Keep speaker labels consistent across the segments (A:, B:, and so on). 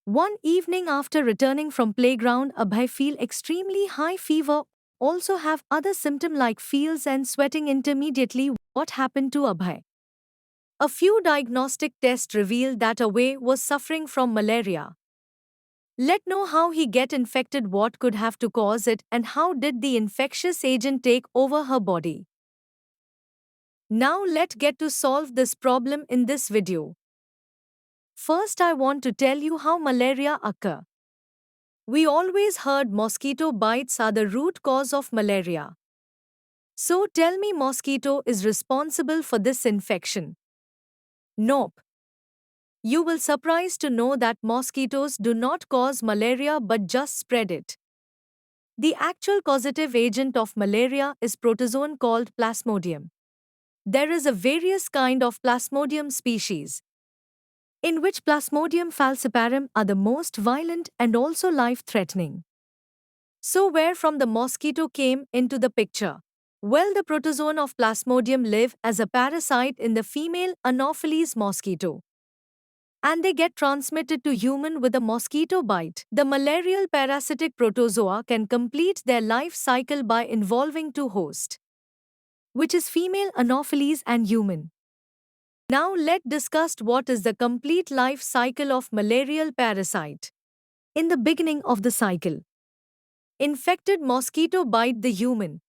A: One evening after returning from playground, Abhay feel extremely high fever, also have other symptom like feels and sweating intermediately. What happened to Abhay? A few diagnostic tests revealed that Abhay was suffering from malaria. Let know how he get infected, what could have to cause it, and how did the infectious agent take over her body. Now let get to solve this problem in this video. First I want to tell you how malaria occur. We always heard mosquito bites are the root cause of malaria. So tell me mosquito is responsible for this infection. Nope. You will surprised to know that mosquitoes do not cause malaria but just spread it. The actual causative agent of malaria is protozoan called Plasmodium. There is a various kind of Plasmodium species, in which Plasmodium falciparum are the most violent and also life-threatening. So where from the mosquito came into the picture? Well, the protozoan of Plasmodium live as a parasite in the female Anopheles mosquito, and they get transmitted to human with a mosquito bite. The malarial parasitic protozoa can complete their life cycle by involving two hosts, which is female Anopheles and human. Now let's discuss what is the complete life cycle of malarial parasite. In the beginning of the cycle, infected mosquito bite the human.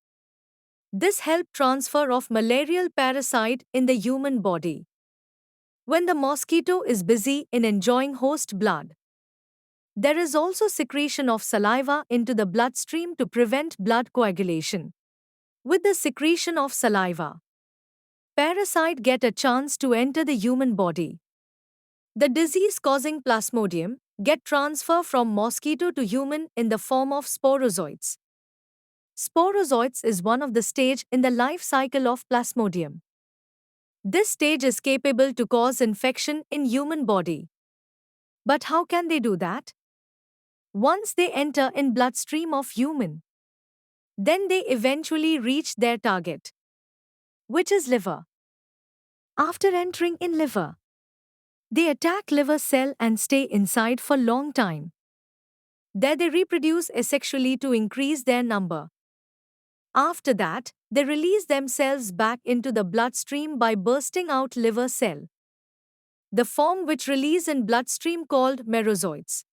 A: This help transfer of malarial parasite in the human body. When the mosquito is busy in enjoying host blood, there is also secretion of saliva into the bloodstream to prevent blood coagulation. With the secretion of saliva, parasite get a chance to enter the human body. The disease-causing Plasmodium get transfer from mosquito to human in the form of sporozoites. Sporozoites is one of the stage in the life cycle of Plasmodium. This stage is capable to cause infection in human body. But how can they do that? Once they enter in bloodstream of human, then they eventually reach their target, which is liver. After entering in liver, they attack liver cell and stay inside for long time. There they reproduce asexually to increase their number. After that, they release themselves back into the bloodstream by bursting out liver cell. The form which release in bloodstream called merozoites.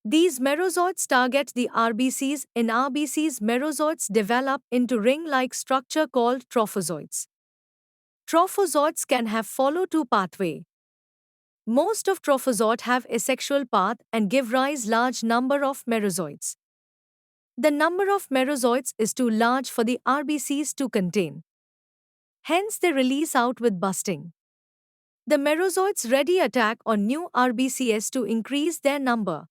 A: These merozoites target the RBCs. In RBCs, merozoites develop into ring-like structure called trophozoites. Trophozoites can have follow two pathway. Most of trophozoite have asexual path and give rise large number of merozoites. The number of merozoites is too large for the RBCs to contain. Hence they release out with busting. The merozoites ready attack on new RBCs to increase their number.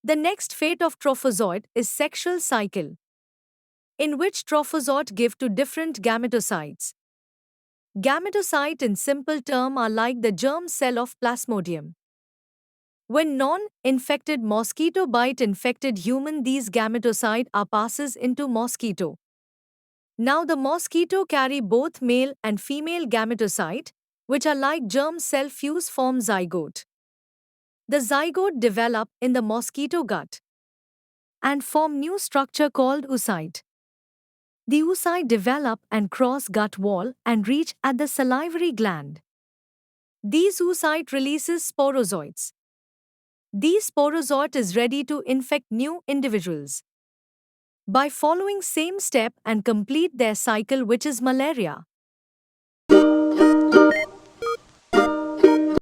A: The next fate of trophozoite is sexual cycle, in which trophozoite give to different gametocytes. Gametocyte in simple term are like the germ cell of Plasmodium. When non-infected mosquito bite infected human, these gametocyte are passes into mosquito. Now the mosquito carry both male and female gametocyte, which are like germ cell fuse form zygote. The zygote develop in the mosquito gut and form new structure called oocyte. The oocyte develop and cross gut wall and reach at the salivary gland. These oocyte releases sporozoites. These sporozoite is ready to infect new individuals by following same step and complete their cycle, which is malaria.